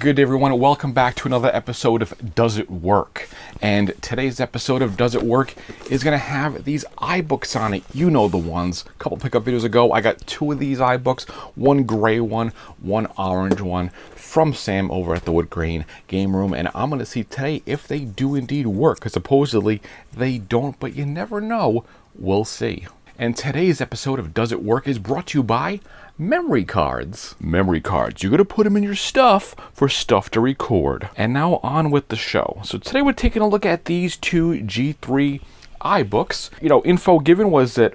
Good day, everyone. Welcome back to another episode of Does It Work? And today's episode of Does It Work is going to have these iBooks on it. You know the ones. A couple pickup videos ago, I got two of these iBooks, one gray one orange one, from Sam over at the Wood Grain Game Room. And I'm going to see today if they do indeed work, because supposedly they don't, but you never know. We'll see. And today's episode of Does It Work is brought to you by memory cards. Memory cards. You're going to put them in your stuff for stuff to record. And now on with the show. So today we're taking a look at these two G3 iBooks. You know, info given was that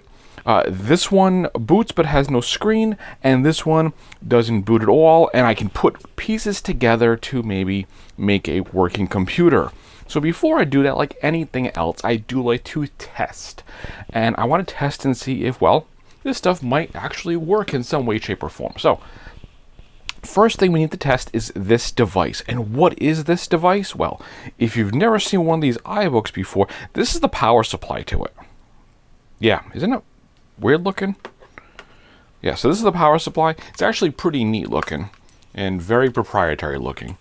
this one boots but has no screen, and this one doesn't boot at all, and I can put pieces together to maybe make a working computer. So before I do that, like anything else, I do like to test. And I want to test and see if, well, this stuff might actually work in some way, shape, or form. So, first thing we need to test is this device. And what is this device? Well, if you've never seen one of these iBooks before, this is the power supply to it. Yeah, isn't it weird looking? Yeah, so this is the power supply. It's actually pretty neat looking and very proprietary looking.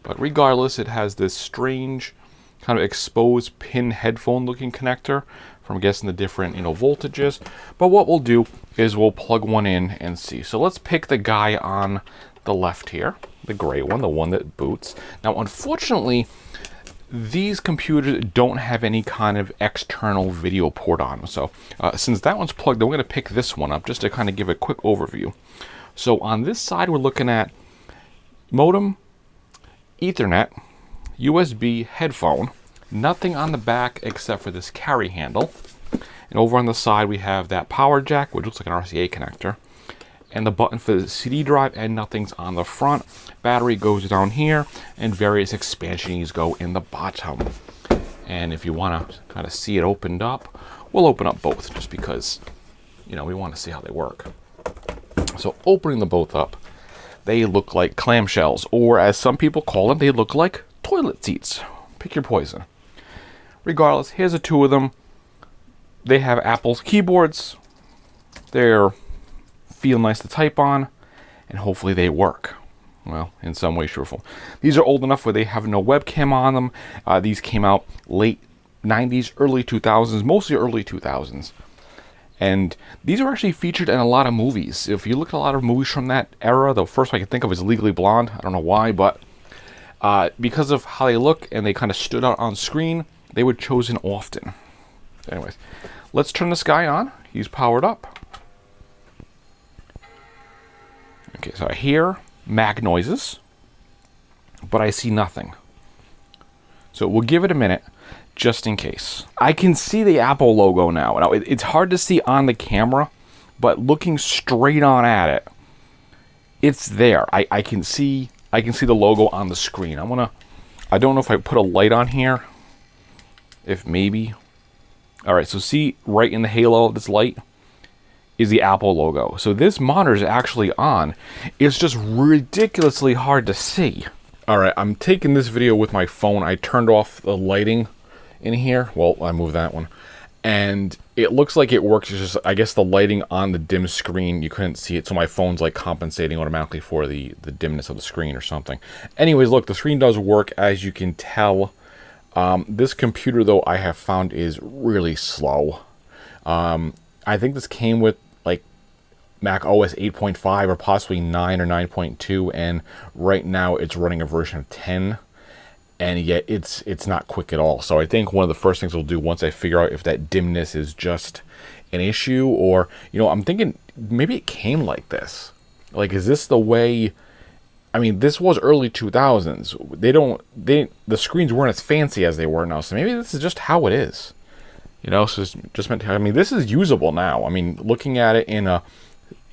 But regardless, it has this strange kind of exposed pin headphone looking connector from, I'm guessing, the different voltages. But what we'll do is we'll plug one in and see. So let's pick the guy on the left here, the gray one, the one that boots. Now unfortunately, these computers don't have any kind of external video port on them. So since that one's plugged in, we're going to pick this one up just to kind of give a quick overview. So on this side, we're looking at modem, Ethernet, USB headphone, nothing on the back except for this carry handle. And over on the side we have that power jack, which looks like an RCA connector, and the button for the CD drive, and nothing's on the front. Battery goes down here, and various expansions go in the bottom. And if you want to kind of see it opened up, we'll open up both just because, we want to see how they work. So opening them both up, they look like clamshells, or as some people call them, they look like toilet seats. Pick your poison. Regardless, here's the two of them. They have Apple's keyboards. They're feel nice to type on, and hopefully they work. Well, in some way, shape, or form. These are old enough where they have no webcam on them. These came out late 90s, early 2000s, mostly early 2000s. And these are actually featured in a lot of movies. If you look at a lot of movies from that era, the first one I can think of is Legally Blonde. I don't know why, but because of how they look and they kind of stood out on screen, they were chosen often. Anyways, let's turn this guy on. He's powered up. Okay, so I hear Mac noises, but I see nothing. So we'll give it a minute, just in case. I can see the Apple logo now. Now it's hard to see on the camera, but looking straight on at it, it's there. I can see the logo on the screen. I don't know if I put a light on here. If maybe. Alright, so see right in the halo of this light is the Apple logo. So this monitor is actually on. It's just ridiculously hard to see. Alright, I'm taking this video with my phone. I turned off the lighting in here. Well, I moved that one. And it looks like it works. It's just, I guess the lighting on the dim screen, you couldn't see it. So my phone's like compensating automatically for the dimness of the screen or something. Anyways, look, the screen does work, as you can tell. This computer, though, I have found is really slow. I think this came with like Mac OS 8.5 or possibly 9 or 9.2, and right now it's running a version of 10, and yet it's not quick at all. So I think one of the first things we'll do once I figure out if that dimness is just an issue, or I'm thinking maybe it came like this. Like, is this the way? I mean, this was early 2000s. The screens weren't as fancy as they were now, so maybe this is just how it is. So it's just meant to, I mean, this is usable now. I mean, looking at it in a,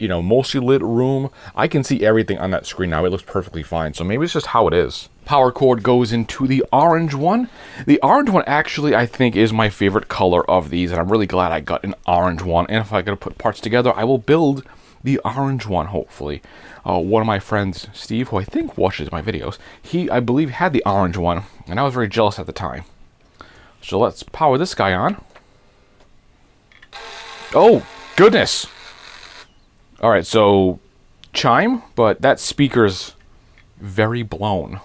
mostly lit room, I can see everything on that screen now. It looks perfectly fine, so maybe it's just how it is. Power cord goes into the orange one. The orange one actually, I think, is my favorite color of these, and I'm really glad I got an orange one. And if I gotta put parts together, I will build the orange one, hopefully. One of my friends, Steve, who I think watches my videos, he, I believe, had the orange one, and I was very jealous at the time. So let's power this guy on. Oh, goodness! Alright, so chime, but that speaker's very blown.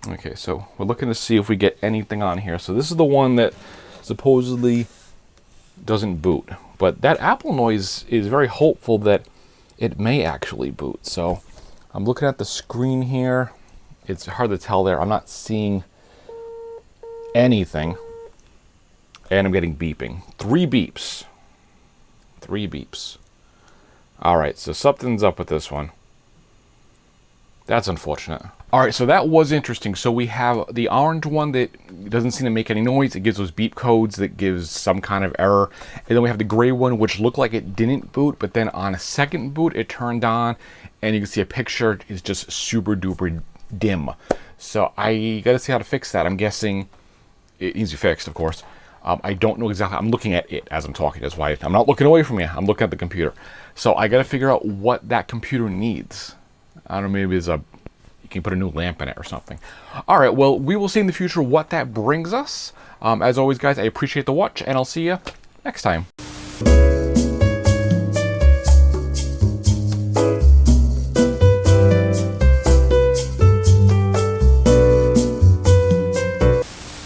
Okay, so we're looking to see if we get anything on here. So this is the one that supposedly doesn't boot. But that Apple noise is very hopeful that it may actually boot. So I'm looking at the screen here. It's hard to tell there. I'm not seeing anything. And I'm getting beeping. 3 beeps. 3 beeps. Alright, so something's up with this one. That's unfortunate. Alright, so that was interesting. So we have the orange one that doesn't seem to make any noise. It gives those beep codes that gives some kind of error. And then we have the gray one, which looked like it didn't boot, but then on a second boot, it turned on. And you can see a picture is just super duper dim. So I gotta see how to fix that. I'm guessing it needs to be fixed, of course. I don't know exactly. I'm looking at it as I'm talking. That's why I'm not looking away from you. I'm looking at the computer. So I got to figure out what that computer needs. I don't know. Maybe you can put a new lamp in it or something. All right. Well, we will see in the future what that brings us. As always, guys, I appreciate the watch, and I'll see you next time.